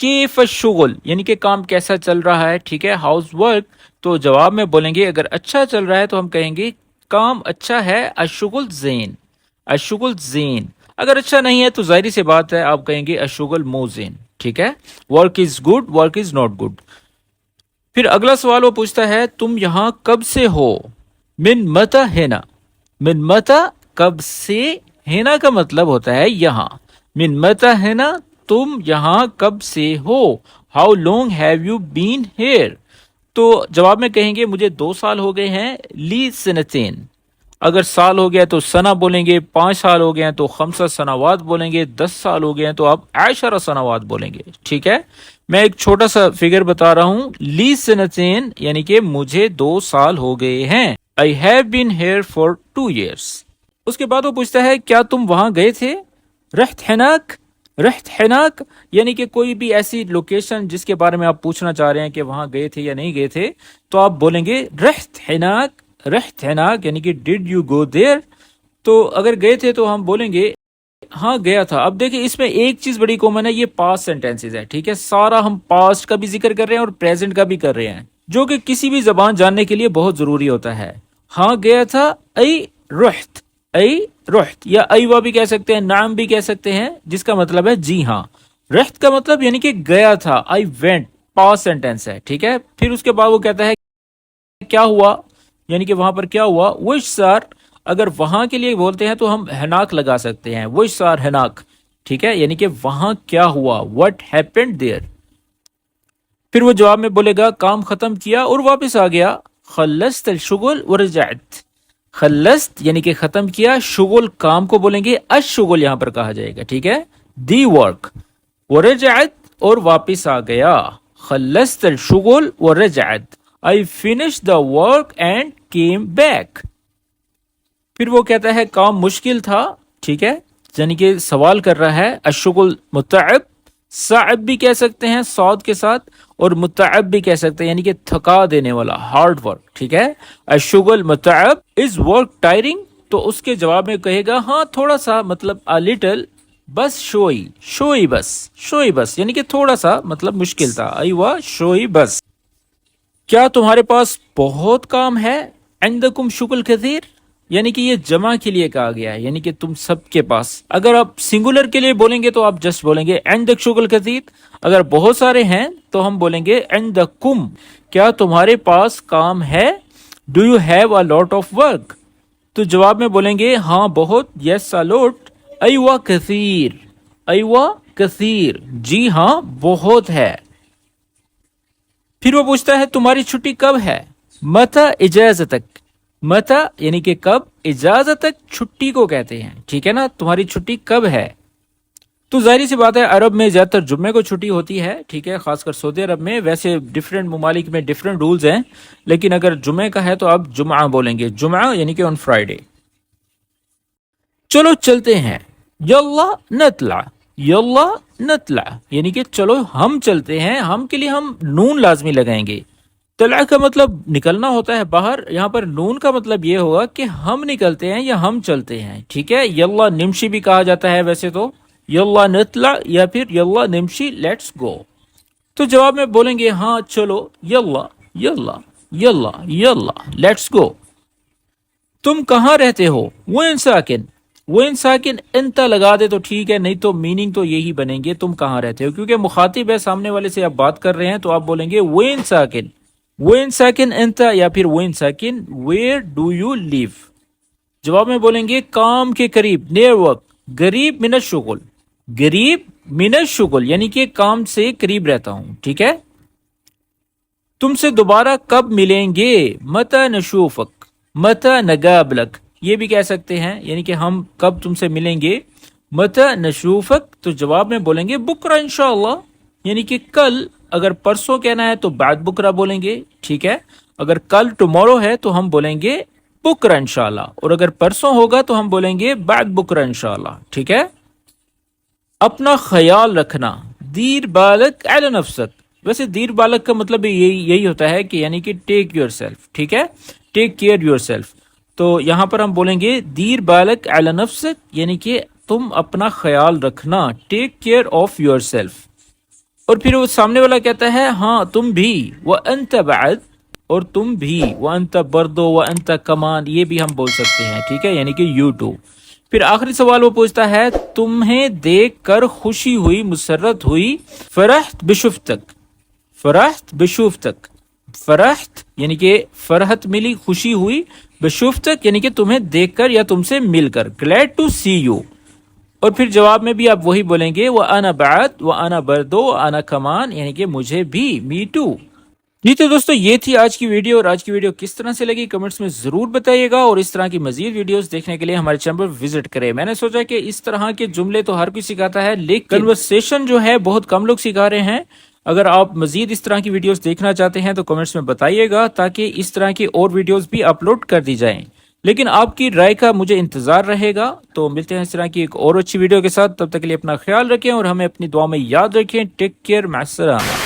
کیف الشغل یعنی کہ کام کیسا چل رہا ہے، ٹھیک ہے، ہاؤس ورک. تو جواب میں بولیں گے اگر اچھا چل رہا ہے تو ہم کہیں گے کام اچھا ہے، الشغل زین، الشغل زین. اگر اچھا نہیں ہے تو ظاہری سی بات ہے آپ کہیں گے الشغل مو زین، ٹھیک ہے. Work is good, work is not good. پھر اگلا سوال وہ پوچھتا ہے تم یہاں کب سے ہو؟ من متا ہینا، من متا کب سے، ہینا کا مطلب ہوتا ہے یہاں. من متا ہینا تم یہاں کب سے ہو. How long have you been here. تو جواب میں کہیں گے مجھے 2 سال ہو گئے ہیں. لی سنتین، اگر سال ہو گیا تو سنہ بولیں گے، 5 سال ہو گئے ہیں تو 5 سنوات بولیں گے، 10 سال ہو گئے ہیں تو آپ 10 سنوات بولیں گے، ٹھیک ہے. میں ایک چھوٹا سا فگر بتا رہا ہوں، لی سنتین یعنی کہ مجھے 2 سال ہو گئے ہیں. I have been here for 2 years. اس کے بعد وہ پوچھتا ہے کیا تم وہاں گئے تھے؟ رحت ہناک، رحت ہناک یعنی کہ کوئی بھی ایسی لوکیشن جس کے بارے میں آپ پوچھنا چاہ رہے ہیں کہ وہاں گئے تھے یا نہیں گئے تھے تو آپ بولیں گے رحت ہناک، رحت ہناک یعنی کہ ڈڈ یو گو دیر. تو اگر گئے تھے تو ہم بولیں گے ہاں گیا تھا. اب دیکھیں اس میں ایک چیز بڑی کامن ہے، یہ پاسٹ سینٹینسز ہے، ٹھیک ہے. سارا ہم پاسٹ کا بھی ذکر کر رہے ہیں اور پریزنٹ کا بھی کر رہے ہیں، جو کہ کسی بھی زبان جاننے کے لیے بہت ضروری ہوتا ہے. ہاں گیا تھا، ای رحت، ای رحت، یا ایوا بھی کہہ سکتے ہیں، نعم بھی کہہ سکتے ہیں، جس کا مطلب ہے جی ہاں. رحت کا مطلب یعنی کہ گیا تھا، آئی وینٹ، پاسٹ سینٹینس ہے، ٹھیک ہے. پھر اس کے بعد وہ کہتا ہے کیا ہوا، یعنی کہ وہاں پر کیا ہوا. وش سار، اگر وہاں کے لیے بولتے ہیں تو ہم ہناک لگا سکتے ہیں، وش سار ہناک، ٹھیک ہے، یعنی کہ وہاں کیا ہوا، what happened there. پھر وہ جواب میں بولے گا کام ختم کیا اور واپس آ گیا. خلصت الشغل ورجعت، خلصت یعنی کہ ختم کیا، شغل کام کو بولیں گے الشغل یہاں پر کہا جائے گا، ٹھیک ہے، دی ورک. ورجعت اور واپس آ گیا. خلصت الشغل ورجعت، I finished the work and came back. پھر وہ کہتا ہے کام مشکل تھا، ٹھیک ہے، یعنی کہ سوال کر رہا ہے. الشغل متعب، صعب بھی کہہ سکتے ہیں صاد کے ساتھ، اور متعب بھی کہہ سکتے ہیں یعنی کہ تھکا دینے والا، ہارڈ ورک، ٹھیک ہے. الشغل متعب، از ورک ٹائرنگ. تو اس کے جواب میں کہے گا ہاں تھوڑا سا، مطلب a little، بس شوئی، شوئی بس، شوئی بس یعنی کہ تھوڑا سا، مطلب مشکل تھا. ایوا شوئی بس. کیا تمہارے پاس بہت کام ہے؟ عندکم شغل کثیر، یعنی کہ یہ جمع کے لیے کہا گیا ہے، یعنی کہ تم سب کے پاس. اگر آپ سنگولر کے لیے بولیں گے تو آپ جسٹ بولیں گے عندک شغل کثیر. اگر بہت سارے ہیں تو ہم بولیں گے عندکم، کیا تمہارے پاس کام ہے. Do you have a lot of work. تو جواب میں بولیں گے ہاں بہت، یس اے لاٹ. ایوا کثیر، ایوا کثیر، جی ہاں بہت ہے. پھر وہ پوچھتا ہے تمہاری چھٹی کب ہے؟ متا اجازتک، متا یعنی کہ کب، اجازتک چھٹی کو کہتے ہیں، ٹھیک ہے نا. تمہاری چھٹی کب ہے؟ تو ظاہری سی بات ہے عرب میں زیادہ تر جمعے کو چھٹی ہوتی ہے، ٹھیک ہے، خاص کر سعودی عرب میں. ویسے ڈفرینٹ ممالک میں ڈفرینٹ رولز ہیں، لیکن اگر جمعے کا ہے تو آپ جمعہ بولیں گے، جمعہ یعنی کہ آن فرائیڈے. چلو چلتے ہیں. یلا نطلع، یلا نطلع یعنی کہ چلو ہم چلتے ہیں. ہم کے لیے ہم نون لازمی لگائیں گے. طلع کا مطلب نکلنا ہوتا ہے باہر، یہاں پر نون کا مطلب یہ ہوگا کہ ہم نکلتے ہیں یا ہم چلتے ہیں، ٹھیک ہے. یلا نمشی بھی کہا جاتا ہے ویسے تو، یلا نطلع یا پھر یلا نمشی، لیٹس گو. تو جواب میں بولیں گے ہاں چلو، یلا یلا یلا یلا لیٹس گو. تم کہاں رہتے ہو؟ وین ساکن، وین ساکن انت لگا دے تو ٹھیک ہے، نہیں تو میننگ تو یہی بنیں گے تم کہاں رہتے ہو، کیونکہ مخاطب ہے سامنے والے سے آپ بات کر رہے ہیں تو آپ بولیں گے وین ساکن، وین ساکن انت یا پھر وین ساکن ویئر ڈو یو لیو. جواب میں بولیں گے کام کے قریب، نیئر ورک. قریب من الشغل، قریب من الشغل یعنی کہ کام سے قریب رہتا ہوں، ٹھیک ہے. تم سے دوبارہ کب ملیں گے؟ متى نشوفک، متى نقابلک یہ بھی کہہ سکتے ہیں، یعنی کہ ہم کب تم سے ملیں گے. متى نشوفک، تو جواب میں بولیں گے بکرہ انشاءاللہ، یعنی کہ کل. اگر پرسوں کہنا ہے تو بعد بکرہ بولیں گے، ٹھیک ہے. اگر کل ٹمورو ہے تو ہم بولیں گے بکرہ انشاءاللہ، اور اگر پرسوں ہوگا تو ہم بولیں گے بعد بکرہ انشاءاللہ، ٹھیک ہے. اپنا خیال رکھنا، دیر بالک علی نفسک. ویسے دیر بالک کا مطلب یہی ہوتا ہے کہ یعنی کہ ٹیک یور سیلف، ٹھیک ہے، ٹیک کیئر یور سیلف. تو یہاں پر ہم بولیں گے دیر بالک علی نفسک یعنی کہ تم اپنا خیال رکھنا، take care of your self. اور پھر وہ سامنے والا کہتا ہے ہاں تم بھی، وانت بعد، اور تم بھی، وانت بردو وانت کمان، یہ بھی ہم بول سکتے ہیں، ٹھیک ہے، یعنی کہ یو ٹو۔ پھر آخری سوال وہ پوچھتا ہے تمہیں دیکھ کر خوشی ہوئی، مسرت ہوئی، فرحت بشفتک، فرحت بشفتک، فرحت یعنی کہ فرحت ملی، خوشی ہوئی، بشفتک یعنی کہ تمہیں دیکھ کر یا تم سے مل کر، glad to see you۔ اور پھر جواب میں بھی آپ وہی بولیں گے وَأَنَا بَعَدْ وَأَنَا بَرْدُ وَأَنَا كَمَانْ، یعنی کہ مجھے بھی، می ٹو۔ جی تو دوستو یہ تھی آج کی ویڈیو، اور آج کی ویڈیو کس طرح سے لگی کمنٹس میں ضرور بتائیے گا، اور اس طرح کی مزید ویڈیوز دیکھنے کے لیے ہمارے چینل پر وزٹ کریں۔ میں نے سوچا کہ اس طرح کے جملے تو ہر کوئی سکھاتا ہے، لیکن کنورسیشن جو ہے بہت کم لوگ سکھا رہے ہیں۔ اگر آپ مزید اس طرح کی ویڈیوز دیکھنا چاہتے ہیں تو کمنٹس میں بتائیے گا، تاکہ اس طرح کی اور ویڈیوز بھی اپلوڈ کر دی جائیں۔ لیکن آپ کی رائے کا مجھے انتظار رہے گا۔ تو ملتے ہیں اس طرح کی ایک اور اچھی ویڈیو کے ساتھ، تب تک کے لیے اپنا خیال رکھیں اور ہمیں اپنی دعا میں یاد رکھیں۔ ٹیک کیئر، مع السلامہ۔